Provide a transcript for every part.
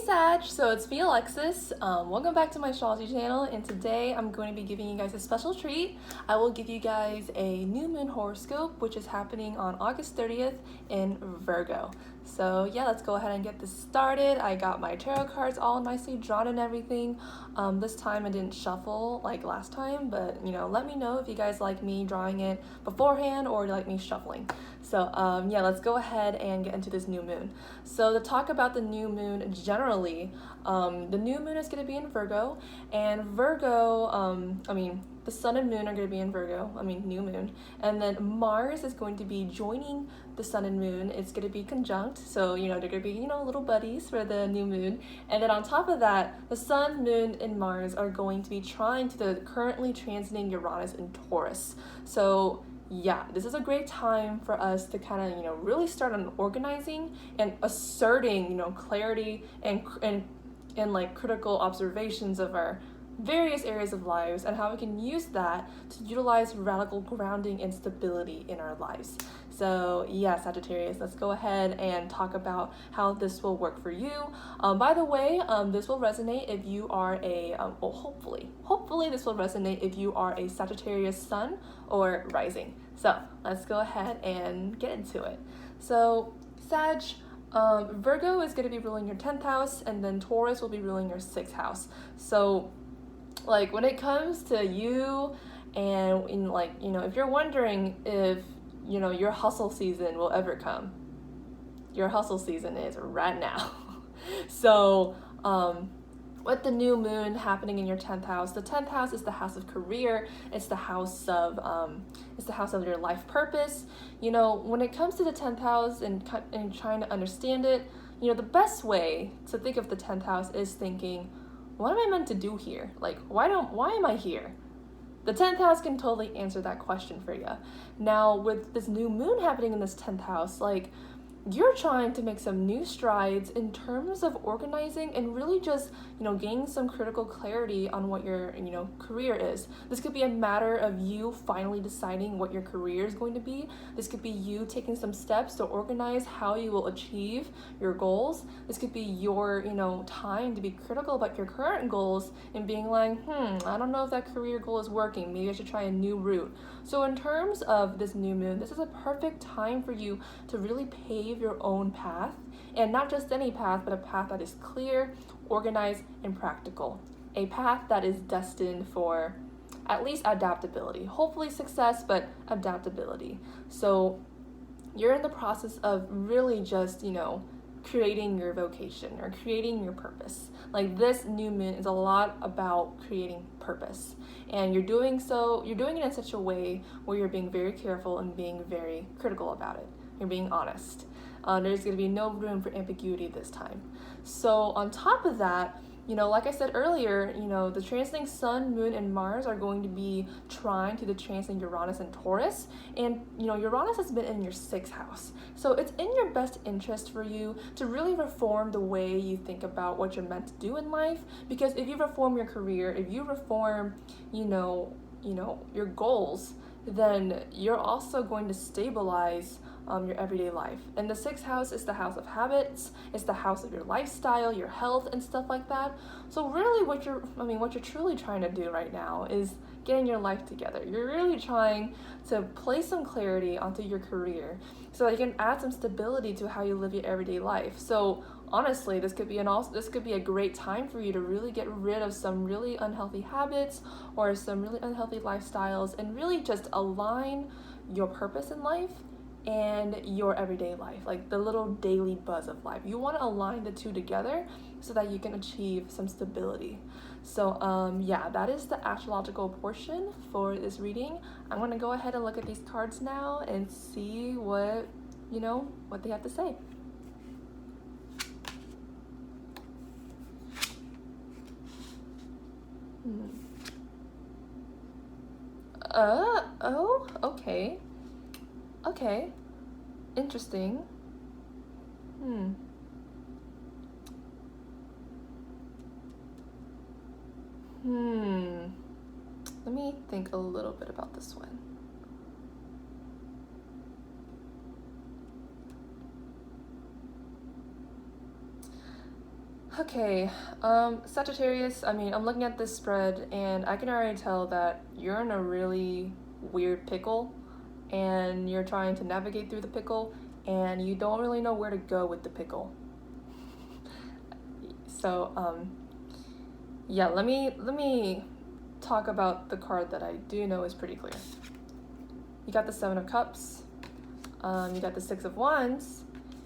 Sag, so it's me, Alexis. Welcome back to my astrology channel, and today I'm going to be giving you guys a special treat. I will give you guys a new moon horoscope, which is happening on August 30th in Virgo. So yeah, let's go ahead and get this started. I got my tarot cards all nicely drawn and everything. This time I didn't shuffle like last time, but let me know if you guys like me drawing it beforehand or like me shuffling. So yeah, let's go ahead and get into this new moon. So to talk about the new moon generally, the new moon is going to be in Virgo, and Virgo, the sun and moon are going to be in Virgo, new moon, and then Mars is going to be joining the sun and moon. It's going to be conjunct, so they're going to be little buddies for the new moon. And then on top of that, the sun, moon, and Mars are going to be trying to the currently transiting Uranus in Taurus. So yeah, this is a great time for us to kind of really start on organizing and asserting clarity and like critical observations of our various areas of lives, and how we can use that to utilize radical grounding and stability in our lives. So yeah, Sagittarius, let's go ahead and talk about how this will work for you. By the way, this will resonate if you are a hopefully this will resonate if you are a Sagittarius sun or rising. So let's go ahead and get into it. So Sag, Virgo is going to be ruling your 10th house, and then Taurus will be ruling your 6th house. So like when it comes to you, and in if you're wondering if your hustle season will ever come, your hustle season is right now. So with the new moon happening in your 10th house, the 10th house is the house of career. It's the house of your life purpose. When it comes to the 10th house and trying to understand it, the best way to think of the 10th house is thinking, what am I meant to do here? Like, why am I here? The 10th house can totally answer that question for you. Now, with this new moon happening in this 10th house, you're trying to make some new strides in terms of organizing and really just, gaining some critical clarity on what your, career is. This could be a matter of you finally deciding what your career is going to be. This could be you taking some steps to organize how you will achieve your goals. This could be your, time to be critical about your current goals and being like, I don't know if that career goal is working. Maybe I should try a new route. So in terms of this new moon, this is a perfect time for you to really pave your own path, and not just any path, but a path that is clear, organized, and practical. A path that is destined for at least adaptability, hopefully success, but adaptability. So you're in the process of really just, creating your vocation or creating your purpose. Like this new moon is a lot about creating purpose, and you're doing it in such a way where you're being very careful and being very critical about it. You're being honest. There's going to be no room for ambiguity this time. So on top of that, like I said earlier, the transiting sun, moon, and Mars are going to be trying to the transiting Uranus and Taurus. And, Uranus has been in your 6th house. So it's in your best interest for you to really reform the way you think about what you're meant to do in life. Because if you reform your career, if you reform, your goals, then you're also going to stabilize your everyday life. And the 6th house is the house of habits. It's the house of your lifestyle, your health, and stuff like that. So really what you're truly trying to do right now is getting your life together. You're really trying to place some clarity onto your career so that you can add some stability to how you live your everyday life. So honestly, this could be a great time for you to really get rid of some really unhealthy habits or some really unhealthy lifestyles, and really just align your purpose in life and your everyday life, like the little daily buzz of life. You want to align the two together so that you can achieve some stability. So yeah, that is the astrological portion for this reading. I'm going to go ahead and look at these cards now and see what they have to say. Oh, okay. Okay, interesting. Let me think a little bit about this one. Okay, Sagittarius, I mean, I'm looking at this spread and I can already tell that you're in a really weird pickle and you're trying to navigate through the pickle and you don't really know where to go with the pickle. So, yeah, let me talk about the card that I do know is pretty clear. You got the Seven of Cups, you got the Six of Wands,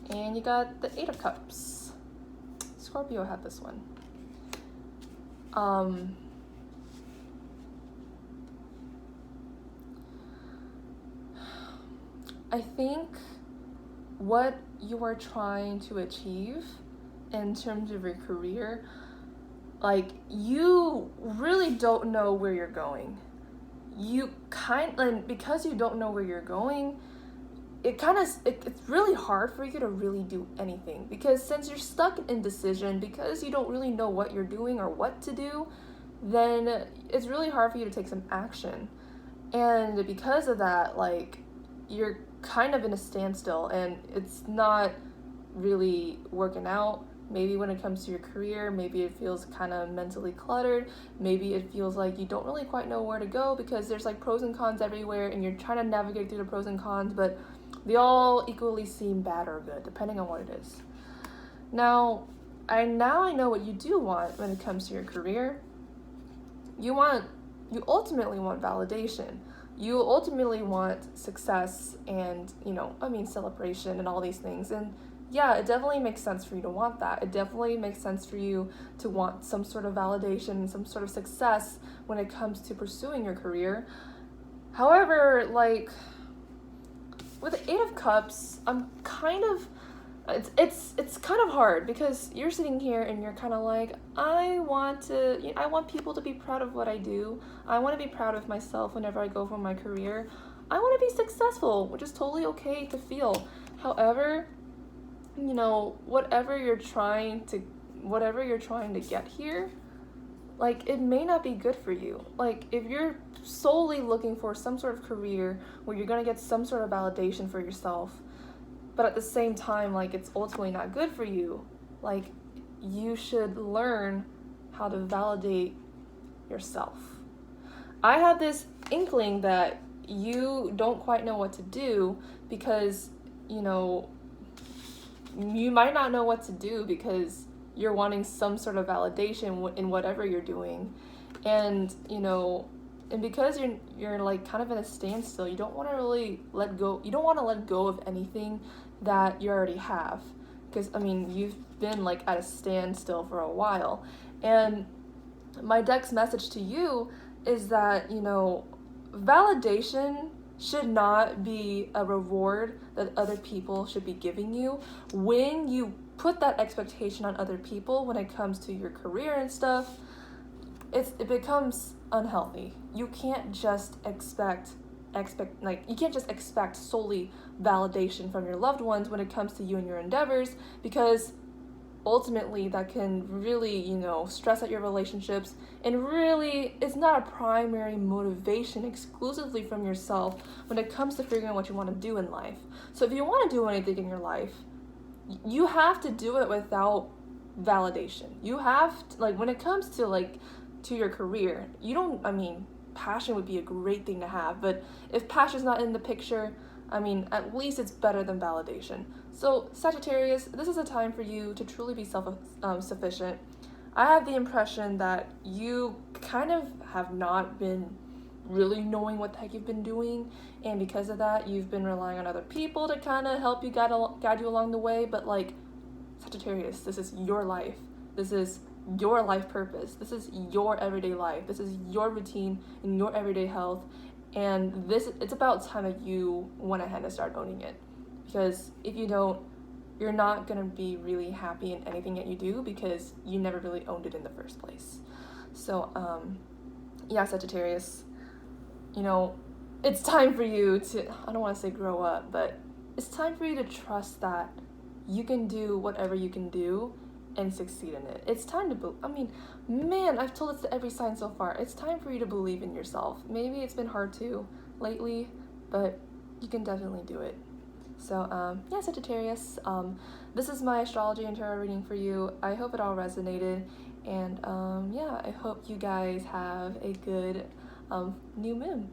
and you got the Eight of Cups. Scorpio had this one. I think what you are trying to achieve in terms of your career, like, you really don't know where you're going. And because you don't know where you're going, it's really hard for you to really do anything, because since you're stuck in indecision, because you don't really know what you're doing or what to do, then it's really hard for you to take some action. And because of that, like, you're kind of in a standstill and it's not really working out. Maybe when it comes to your career, maybe it feels kind of mentally cluttered. Maybe it feels like you don't really quite know where to go because there's like pros and cons everywhere and you're trying to navigate through the pros and cons, but they all equally seem bad or good, depending on what it is. Now I know what you do want when it comes to your career. You ultimately want validation. You ultimately want success and, celebration and all these things. And yeah, it definitely makes sense for you to want that. It definitely makes sense for you to want some sort of validation, some sort of success when it comes to pursuing your career. However, like, with the Eight of Cups, it's kind of hard because you're sitting here and you're kind of like, I want people to be proud of what I do. I want to be proud of myself whenever I go for my career. I want to be successful, which is totally okay to feel. However, whatever you're trying to get here, like, it may not be good for you. Like, if you're solely looking for some sort of career where you're going to get some sort of validation for yourself, but at the same time, like, it's ultimately not good for you, like, you should learn how to validate yourself. I have this inkling that you don't quite know what to do because, you might not know what to do because you're wanting some sort of validation in whatever you're doing. And, and because you're like kind of in a standstill, you don't want to really let go. You don't want to let go of anything that you already have. Because, you've been like at a standstill for a while. And my deck's message to you is that, validation should not be a reward that other people should be giving you. When you put that expectation on other people when it comes to your career and stuff, it becomes unhealthy. You can't just expect solely validation from your loved ones when it comes to you and your endeavors, because ultimately that can really, stress out your relationships, and really it's not a primary motivation exclusively from yourself when it comes to figuring out what you want to do in life. So if you want to do anything in your life, you have to do it without validation. You have to, like, when it comes to to your career, passion would be a great thing to have, but if passion's not in the picture, at least it's better than validation. So Sagittarius, this is a time for you to truly be self-sufficient. I have the impression that you kind of have not been really knowing what the heck you've been doing, and because of that, you've been relying on other people to kind of help you guide you along the way. But like, Sagittarius, this is your life. This is your life purpose. This is your everyday life. This is your routine and your everyday health. And it's about time that you went ahead and started owning it. Because if you don't, you're not going to be really happy in anything that you do because you never really owned it in the first place. So, yeah, Sagittarius, it's time for you to, I don't want to say grow up, but it's time for you to trust that you can do whatever you can do and succeed in it. It's time to, I've told this to every sign so far. It's time for you to believe in yourself. Maybe it's been hard to lately, but you can definitely do it. So yeah, Sagittarius, this is my astrology and tarot reading for you. I hope it all resonated, and yeah, I hope you guys have a good new moon.